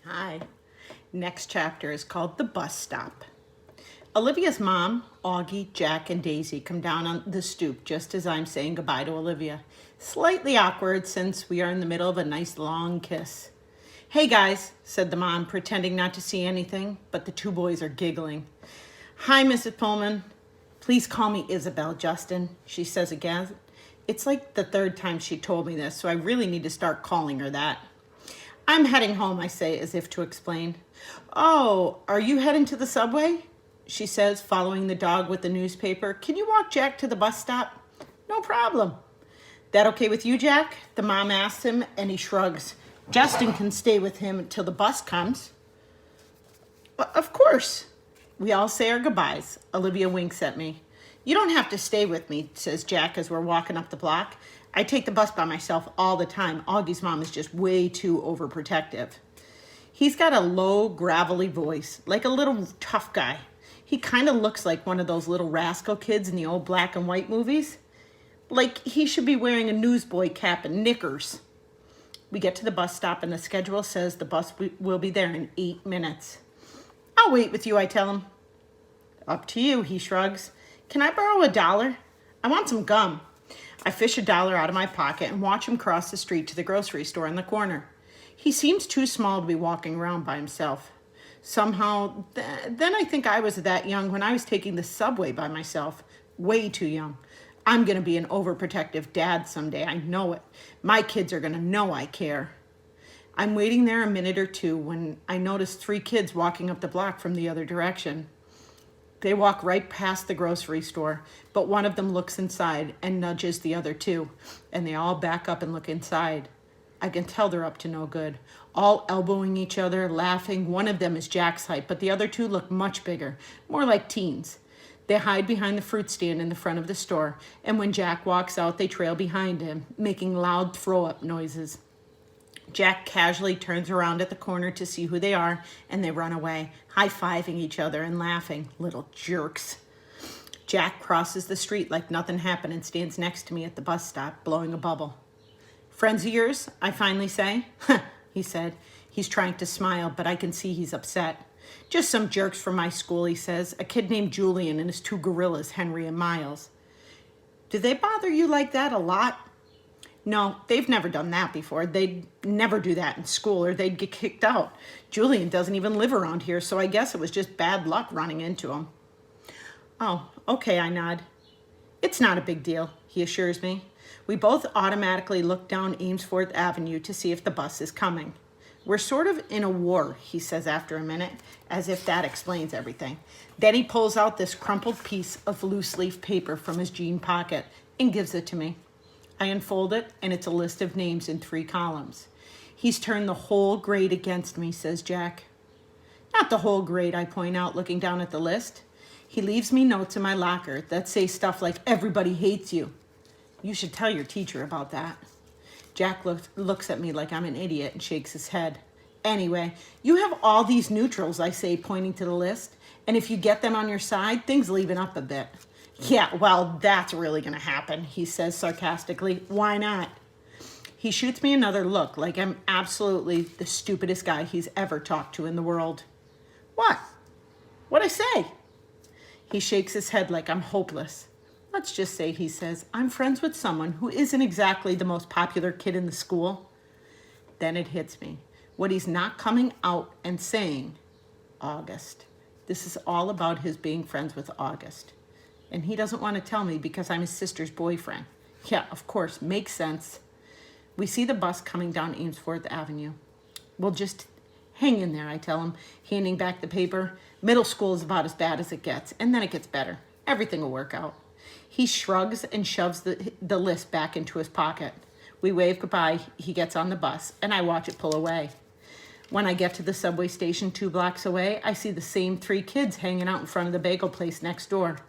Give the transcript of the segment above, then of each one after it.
Hi. Next chapter is called The Bus Stop. Olivia's mom, Augie, Jack, and Daisy come down on the stoop just as I'm saying goodbye to Olivia. Slightly awkward since we are in the middle of a nice long kiss. Hey guys, said the mom, pretending not to see anything, but the two boys are giggling. Hi, Mrs. Pullman. Please call me Isabel, Justin, she says again. It's like the third time she told me this, so I really need to start calling her that. I'm heading home, I say, as if to explain. Oh, are you heading to the subway? She says, following the dog with the newspaper. Can you walk Jack to the bus stop? No problem. That okay with you, Jack? The mom asks him, and he shrugs. Justin can stay with him until the bus comes. Of course. We all say our goodbyes. Olivia winks at me. You don't have to stay with me, says Jack as we're walking up the block. I take the bus by myself all the time. Augie's mom is just way too overprotective. He's got a low, gravelly voice, like a little tough guy. He kind of looks like one of those little rascal kids in the old black and white movies. Like he should be wearing a newsboy cap and knickers. We get to the bus stop and the schedule says the bus will be there in 8 minutes. I'll wait with you, I tell him. Up to you, he shrugs. Can I borrow $1? I want some gum. I fish $1 out of my pocket and watch him cross the street to the grocery store in the corner. He seems too small to be walking around by himself. Somehow, then I think I was that young when I was taking the subway by myself. Way too young. I'm going to be an overprotective dad someday, I know it. My kids are going to know I care. I'm waiting there a minute or two when I notice 3 kids walking up the block from the other direction. They walk right past the grocery store, but one of them looks inside and nudges the other 2, and they all back up and look inside. I can tell they're up to no good, all elbowing each other, laughing. One of them is Jack's height, but the other 2 look much bigger, more like teens. They hide behind the fruit stand in the front of the store, and when Jack walks out, they trail behind him, making loud throw-up noises. Jack casually turns around at the corner to see who they are, and they run away, high-fiving each other and laughing. Little jerks. Jack crosses the street like nothing happened and stands next to me at the bus stop, blowing a bubble. Friends of yours? I finally say. Huh, he said. He's trying to smile, but I can see he's upset. Just some jerks from my school, he says. A kid named Julian and his 2 gorillas, Henry and Miles. Do they bother you like that a lot? No, they've never done that before. They'd never do that in school or they'd get kicked out. Julian doesn't even live around here, so I guess it was just bad luck running into him. Oh, okay, I nod. It's not a big deal, he assures me. We both automatically look down Amesforth Avenue to see if the bus is coming. We're sort of in a war, he says after a minute, as if that explains everything. Then he pulls out this crumpled piece of loose leaf paper from his jean pocket and gives it to me. I unfold it, and it's a list of names in 3 columns. He's turned the whole grade against me, says Jack. Not the whole grade, I point out, looking down at the list. He leaves me notes in my locker that say stuff like, everybody hates you. You should tell your teacher about that. Jack looks at me like I'm an idiot and shakes his head. Anyway, you have all these neutrals, I say, pointing to the list, and if you get them on your side, things will even up a bit. Yeah, well, that's really going to happen, he says sarcastically. Why not? He shoots me another look like I'm absolutely the stupidest guy he's ever talked to in the world. What? What'd I say? He shakes his head like I'm hopeless. Let's just say, he says, I'm friends with someone who isn't exactly the most popular kid in the school. Then it hits me. What he's not coming out and saying, August. This is all about his being friends with August. And he doesn't want to tell me because I'm his sister's boyfriend. Yeah, of course, makes sense. We see the bus coming down Amesforth Avenue. We'll just hang in there, I tell him, handing back the paper. Middle school is about as bad as it gets, and then it gets better. Everything will work out. He shrugs and shoves the list back into his pocket. We wave goodbye, he gets on the bus, and I watch it pull away. When I get to the subway station 2 blocks away, I see the same 3 kids hanging out in front of the bagel place next door.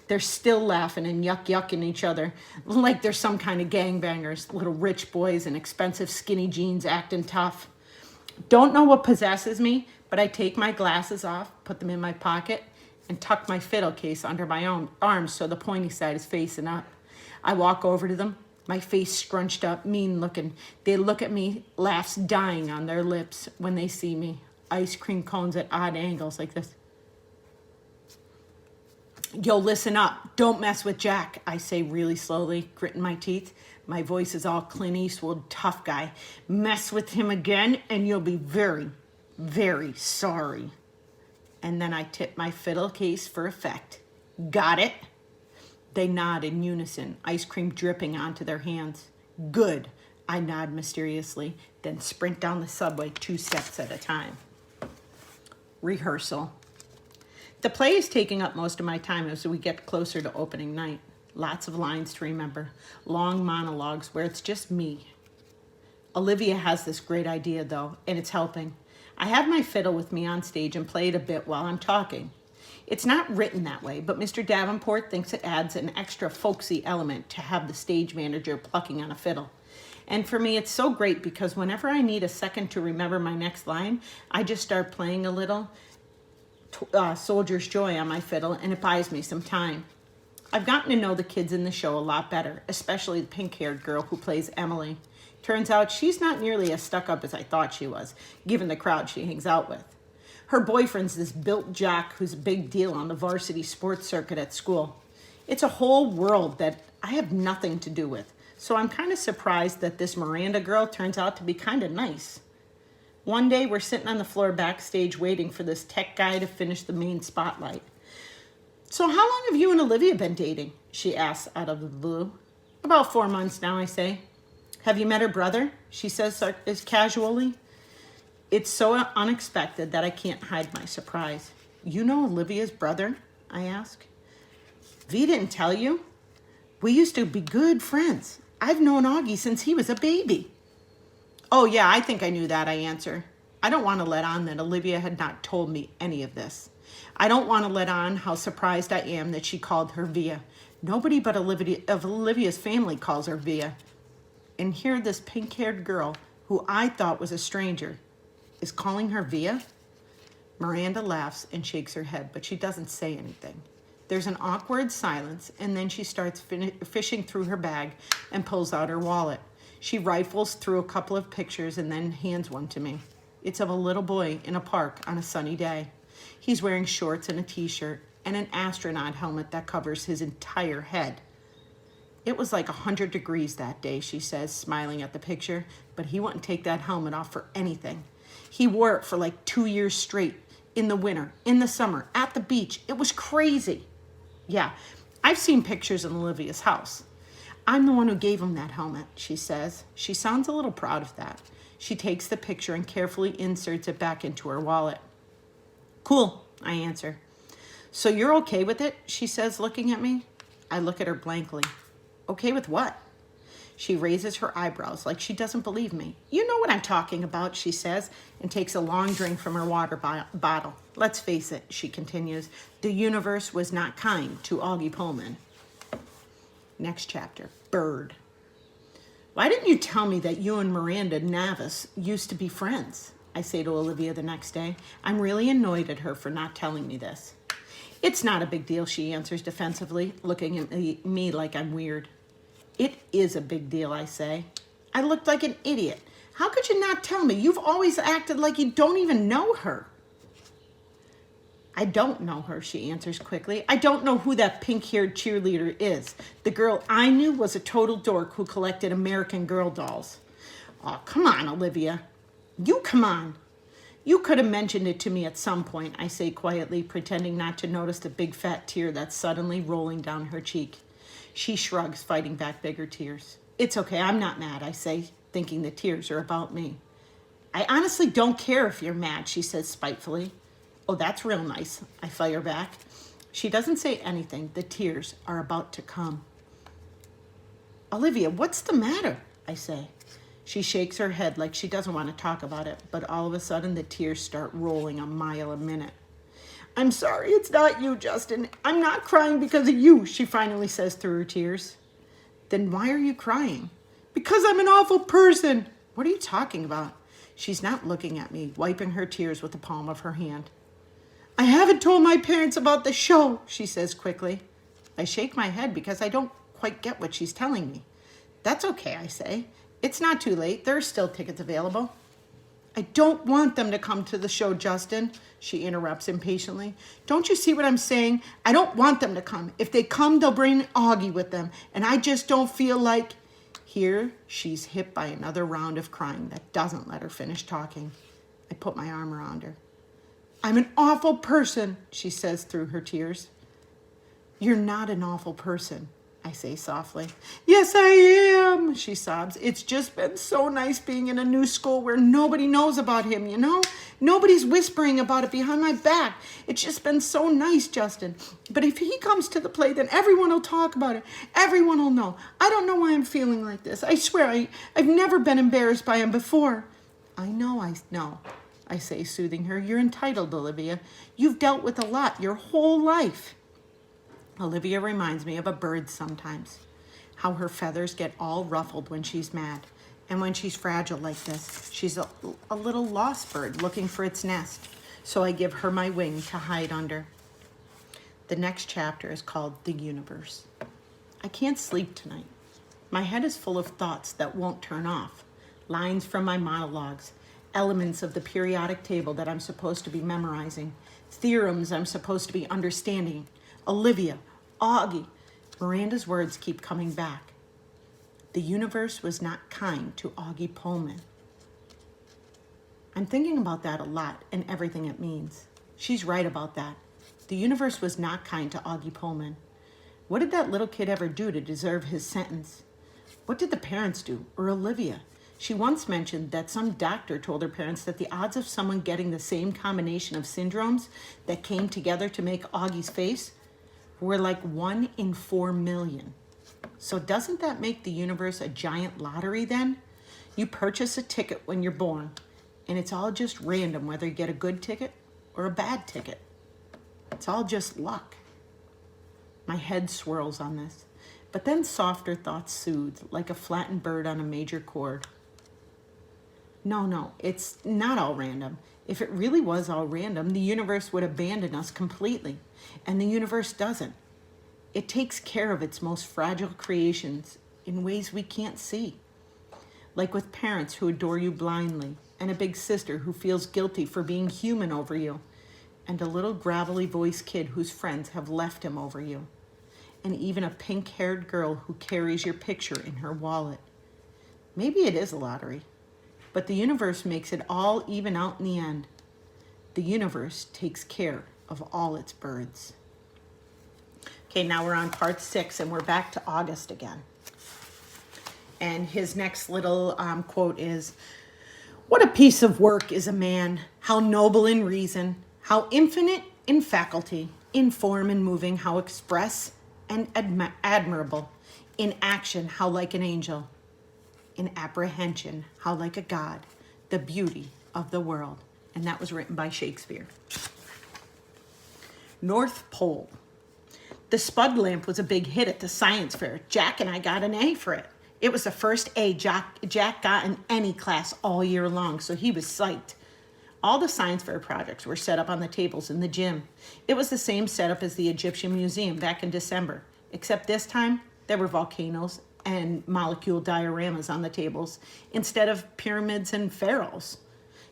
They're still laughing and yucking each other like they're some kind of gangbangers, little rich boys in expensive skinny jeans acting tough. Don't know what possesses me, but I take my glasses off, put them in my pocket, and tuck my fiddle case under my own arm so the pointy side is facing up. I walk over to them, my face scrunched up, mean looking. They look at me, laughs dying on their lips when they see me. ice cream cones at odd angles like this. Yo, listen up. Don't mess with Jack, I say really slowly, gritting my teeth. My voice is all Clint Eastwood, tough guy. Mess with him again and you'll be very, very sorry. And then I tip my fiddle case for effect. Got it? They nod in unison, ice cream dripping onto their hands. Good, I nod mysteriously, then sprint down the subway 2 steps at a time. Rehearsal. The play is taking up most of my time as we get closer to opening night. Lots of lines to remember, long monologues where it's just me. Olivia has this great idea though, and it's helping. I have my fiddle with me on stage and play it a bit while I'm talking. It's not written that way, but Mr. Davenport thinks it adds an extra folksy element to have the stage manager plucking on a fiddle. And for me, it's so great because whenever I need a second to remember my next line, I just start playing a little Soldier's Joy on my fiddle, and it buys me some time. I've gotten to know the kids in the show a lot better, especially the pink-haired girl who plays Emily. Turns out she's not nearly as stuck-up as I thought she was, given the crowd she hangs out with. Her boyfriend's this built jock who's a big deal on the varsity sports circuit at school. It's a whole world that I have nothing to do with, so I'm kind of surprised that this Miranda girl turns out to be kind of nice. One day we're sitting on the floor backstage waiting for this tech guy to finish the main spotlight. So how long have you and Olivia been dating? She asks out of the blue. About 4 months now, I say. Have you met her brother? She says casually. It's so unexpected that I can't hide my surprise. You know Olivia's brother? I ask. V didn't tell you? We used to be good friends. I've known Augie since he was a baby. Oh yeah, I think I knew that, I answer. I don't want to let on that Olivia had not told me any of this. I don't want to let on how surprised I am that she called her Via. Nobody but Olivia's family calls her Via. And here this pink-haired girl, who I thought was a stranger, is calling her Via? Miranda laughs and shakes her head, but she doesn't say anything. There's an awkward silence, and then she starts fishing through her bag and pulls out her wallet. She rifles through a couple of pictures and then hands one to me. It's of a little boy in a park on a sunny day. He's wearing shorts and a t-shirt and an astronaut helmet that covers his entire head. It was like 100 degrees that day, she says, smiling at the picture, but he wouldn't take that helmet off for anything. He wore it for like 2 years straight, in the winter, in the summer, at the beach. It was crazy. Yeah, I've seen pictures in Olivia's house. I'm the one who gave him that helmet, she says. She sounds a little proud of that. She takes the picture and carefully inserts it back into her wallet. Cool, I answer. So you're okay with it, she says, looking at me. I look at her blankly. Okay with what? She raises her eyebrows like she doesn't believe me. You know what I'm talking about, she says, and takes a long drink from her water bottle. Let's face it, she continues, the universe was not kind to Augie Pullman. Next chapter, Bird. Why didn't you tell me that you and Miranda Navis used to be friends? I say to Olivia the next day. I'm really annoyed at her for not telling me this. It's not a big deal, she answers defensively, looking at me like I'm weird. It is a big deal, I say. I looked like an idiot. How could you not tell me? You've always acted like you don't even know her. I don't know her, she answers quickly. I don't know who that pink-haired cheerleader is. The girl I knew was a total dork who collected American Girl dolls. Oh, come on, Olivia. You come on. You could have mentioned it to me at some point, I say quietly, pretending not to notice the big fat tear that's suddenly rolling down her cheek. She shrugs, fighting back bigger tears. It's okay, I'm not mad, I say, thinking the tears are about me. I honestly don't care if you're mad, she says spitefully. Oh, that's real nice, I fire back. She doesn't say anything. The tears are about to come. Olivia, what's the matter? I say. She shakes her head like she doesn't want to talk about it, but all of a sudden the tears start rolling a mile a minute. I'm sorry, it's not you, Justin. I'm not crying because of you, she finally says through her tears. Then why are you crying? Because I'm an awful person. What are you talking about? She's not looking at me, wiping her tears with the palm of her hand. I haven't told my parents about the show, she says quickly. I shake my head because I don't quite get what she's telling me. That's okay, I say. It's not too late. There are still tickets available. I don't want them to come to the show, Justin, she interrupts impatiently. Don't you see what I'm saying? I don't want them to come. If they come, they'll bring Augie with them, and I just don't feel like... Here, she's hit by another round of crying that doesn't let her finish talking. I put my arm around her. I'm an awful person, she says through her tears. You're not an awful person, I say softly. Yes, I am, she sobs. It's just been so nice being in a new school where nobody knows about him, you know? Nobody's whispering about it behind my back. It's just been so nice, Justin. But if he comes to the play, then everyone will talk about it. Everyone will know. I don't know why I'm feeling like this. I swear, I've never been embarrassed by him before. I know, I say, soothing her. You're entitled, Olivia. You've dealt with a lot your whole life. Olivia reminds me of a bird sometimes, how her feathers get all ruffled when she's mad. And when she's fragile like this, she's a little lost bird looking for its nest. So I give her my wing to hide under. The next chapter is called The Universe. I can't sleep tonight. My head is full of thoughts that won't turn off. Lines from my monologues, elements of the periodic table that I'm supposed to be memorizing, theorems I'm supposed to be understanding. Olivia, Augie. Miranda's words keep coming back. The universe was not kind to Augie Pullman. I'm thinking about that a lot and everything it means. She's right about that. The universe was not kind to Augie Pullman. What did that little kid ever do to deserve his sentence? What did the parents do, or Olivia? She once mentioned that some doctor told her parents that the odds of someone getting the same combination of syndromes that came together to make Augie's face were like 1 in 4 million. So doesn't that make the universe a giant lottery then? You purchase a ticket when you're born, and it's all just random whether you get a good ticket or a bad ticket. It's all just luck. My head swirls on this, but then softer thoughts soothe, like a flattened bird on a major chord. No, it's not all random. If it really was all random, the universe would abandon us completely, and the universe doesn't. It takes care of its most fragile creations in ways we can't see. Like with parents who adore you blindly, and a big sister who feels guilty for being human over you, and a little gravelly voiced kid whose friends have left him over you, and even a pink-haired girl who carries your picture in her wallet. Maybe it is a lottery, but the universe makes it all even out in the end. The universe takes care of all its birds. Okay, now we're on part 6, and we're back to August again. And his next little quote is, "What a piece of work is a man, how noble in reason, how infinite in faculty, in form and moving, how express and admirable, in action, how like an angel, in apprehension, how like a god, the beauty of the world." And that was written by Shakespeare. North Pole. The Spud lamp was a big hit at the science fair. Jack and I got an A for it. It was the first A Jack got in any class all year long, so he was psyched. All the science fair projects were set up on the tables in the gym. It was the same setup as the Egyptian Museum back in December, except this time there were volcanoes and molecule dioramas on the tables instead of pyramids and pharaohs.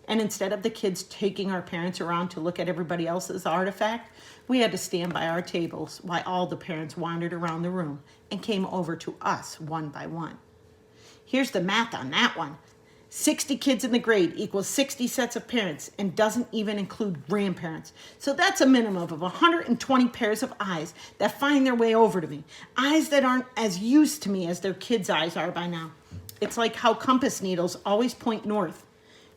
And instead of the kids taking our parents around to look at everybody else's artifact, we had to stand by our tables while all the parents wandered around the room and came over to us one by one. Here's the math on that one. 60 kids in the grade equals 60 sets of parents and doesn't even include grandparents. So that's a minimum of 120 pairs of eyes that find their way over to me. Eyes that aren't as used to me as their kids' eyes are by now. It's like how compass needles always point north,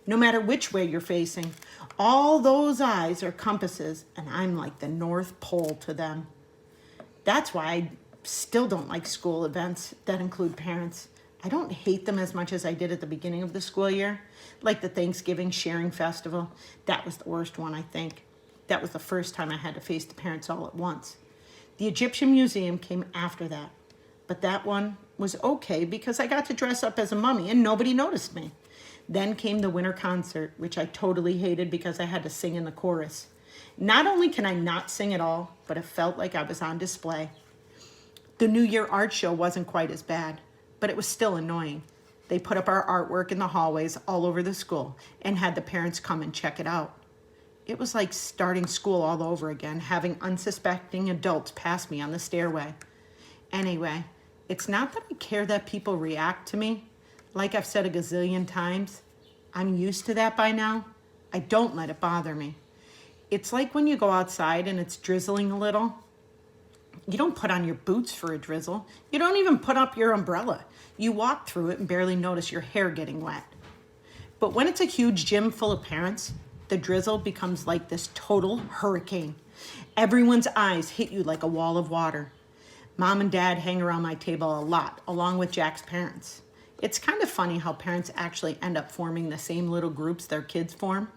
no matter which way you're facing. All those eyes are compasses, and I'm like the North Pole to them. That's why I still don't like school events that include parents. I don't hate them as much as I did at the beginning of the school year, like the Thanksgiving Sharing Festival. That was the worst one, I think. That was the first time I had to face the parents all at once. The Egyptian Museum came after that, but that one was okay because I got to dress up as a mummy and nobody noticed me. Then came the winter concert, which I totally hated because I had to sing in the chorus. Not only can I not sing at all, but it felt like I was on display. The New Year art show wasn't quite as bad, but it was still annoying. They put up our artwork in the hallways all over the school and had the parents come and check it out. It was like starting school all over again, having unsuspecting adults pass me on the stairway. Anyway, it's not that I care that people react to me. Like I've said a gazillion times, I'm used to that by now. I don't let it bother me. It's like when you go outside and it's drizzling a little. You don't put on your boots for a drizzle. You don't even put up your umbrella. You walk through it and barely notice your hair getting wet. But when it's a huge gym full of parents, the drizzle becomes like this total hurricane. Everyone's eyes hit you like a wall of water. Mom and Dad hang around my table a lot, along with Jack's parents. It's kind of funny how parents actually end up forming the same little groups their kids form.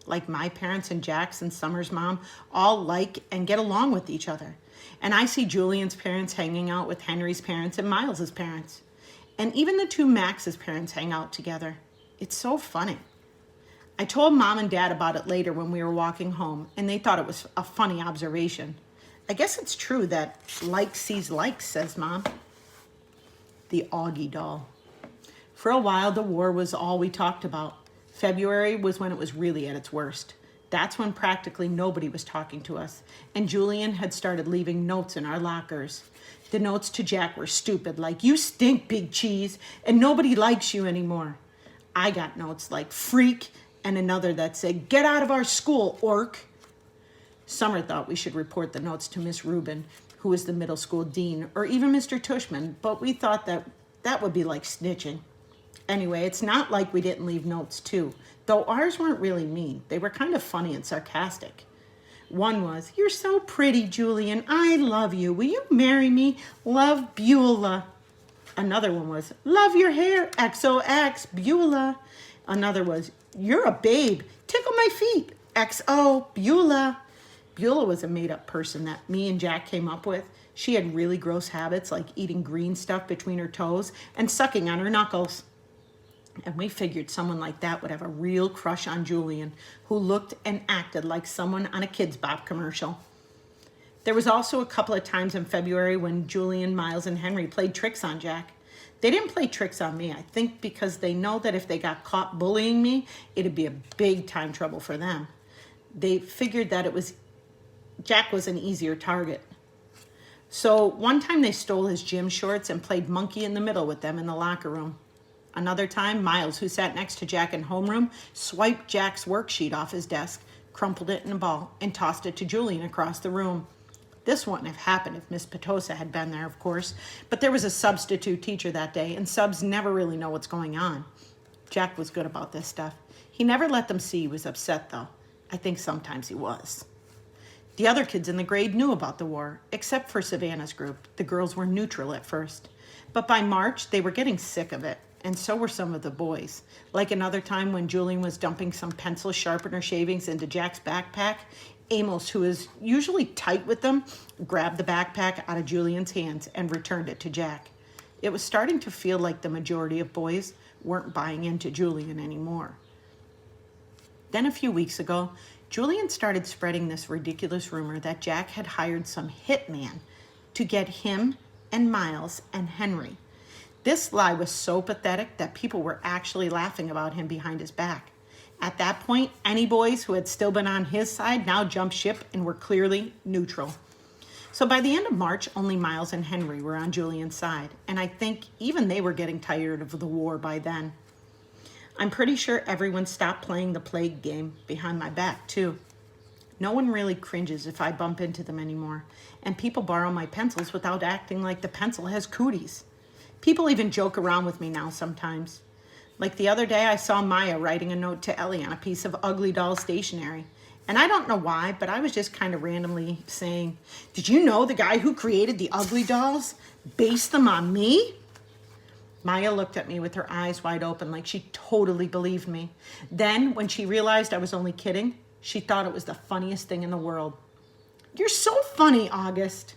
Like my parents and Jack's and Summer's mom all like and get along with each other. And I see Julian's parents hanging out with Henry's parents and Miles's parents. And even the two Max's parents hang out together. It's so funny. I told Mom and Dad about it later when we were walking home, and they thought it was a funny observation. I guess it's true that like sees like, says Mom. The Augie doll. For a while, the war was all we talked about. February was when it was really at its worst. That's when practically nobody was talking to us, and Julian had started leaving notes in our lockers. The notes to Jack were stupid, like, "You stink, Big Cheese, and nobody likes you anymore." I got notes like, "Freak," and another that said, "Get out of our school, orc." Summer thought we should report the notes to Miss Rubin, who was the middle school dean, or even Mr. Tushman, but we thought that would be like snitching. Anyway, it's not like we didn't leave notes too, though ours weren't really mean. They were kind of funny and sarcastic. One was, "You're so pretty, Julian. I love you. Will you marry me? Love, Beulah." Another one was, "Love your hair, XOX, Beulah." Another was, "You're a babe. Tickle my feet, XO, Beulah." Beulah was a made-up person that me and Jack came up with. She had really gross habits like eating green stuff between her toes and sucking on her knuckles. And we figured someone like that would have a real crush on Julian, who looked and acted like someone on a Kids Bop commercial. There was also a couple of times in February when Julian, Miles, and Henry played tricks on Jack. They didn't play tricks on me, I think because they know that if they got caught bullying me, it'd be a big time trouble for them. They figured that Jack was an easier target. So one time they stole his gym shorts and played monkey in the middle with them in the locker room. Another time, Miles, who sat next to Jack in homeroom, swiped Jack's worksheet off his desk, crumpled it in a ball, and tossed it to Julian across the room. This wouldn't have happened if Miss Petosa had been there, of course, but there was a substitute teacher that day, and subs never really know what's going on. Jack was good about this stuff. He never let them see he was upset, though. I think sometimes he was. The other kids in the grade knew about the war, except for Savannah's group. The girls were neutral at first. But by March, they were getting sick of it, and so were some of the boys. Like another time when Julian was dumping some pencil sharpener shavings into Jack's backpack, Amos, who is usually tight with them, grabbed the backpack out of Julian's hands and returned it to Jack. It was starting to feel like the majority of boys weren't buying into Julian anymore. Then a few weeks ago, Julian started spreading this ridiculous rumor that Jack had hired some hitman to get him and Miles and Henry. This lie was so pathetic that people were actually laughing about him behind his back. At that point, any boys who had still been on his side now jumped ship and were clearly neutral. So by the end of March, only Miles and Henry were on Julian's side, and I think even they were getting tired of the war by then. I'm pretty sure everyone stopped playing the plague game behind my back, too. No one really cringes if I bump into them anymore, and people borrow my pencils without acting like the pencil has cooties. People even joke around with me now sometimes. Like the other day, I saw Maya writing a note to Ellie on a piece of Ugly Doll stationery. And I don't know why, but I was just kind of randomly saying, "Did you know the guy who created the Ugly Dolls based them on me?" Maya looked at me with her eyes wide open like she totally believed me. Then, when she realized I was only kidding, she thought it was the funniest thing in the world. "You're so funny, August,"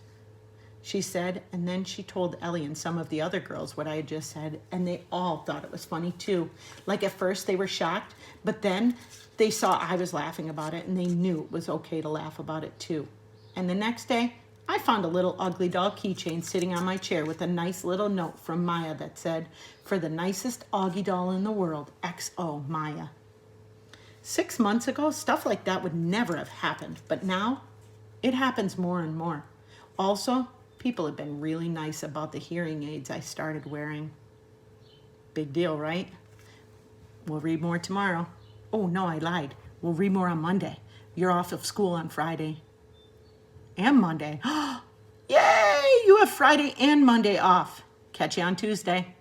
she said, and then she told Ellie and some of the other girls what I had just said, and they all thought it was funny too. Like at first they were shocked, but then they saw I was laughing about it, and they knew it was okay to laugh about it too. And the next day, I found a little ugly doll keychain sitting on my chair with a nice little note from Maya that said, "For the nicest Augie doll in the world, XO Maya." 6 months ago, stuff like that would never have happened, but now it happens more and more. Also, people have been really nice about the hearing aids I started wearing. Big deal, right? We'll read more tomorrow. Oh, no, I lied. We'll read more on Monday. You're off of school on Friday and Monday. Yay! You have Friday and Monday off. Catch you on Tuesday.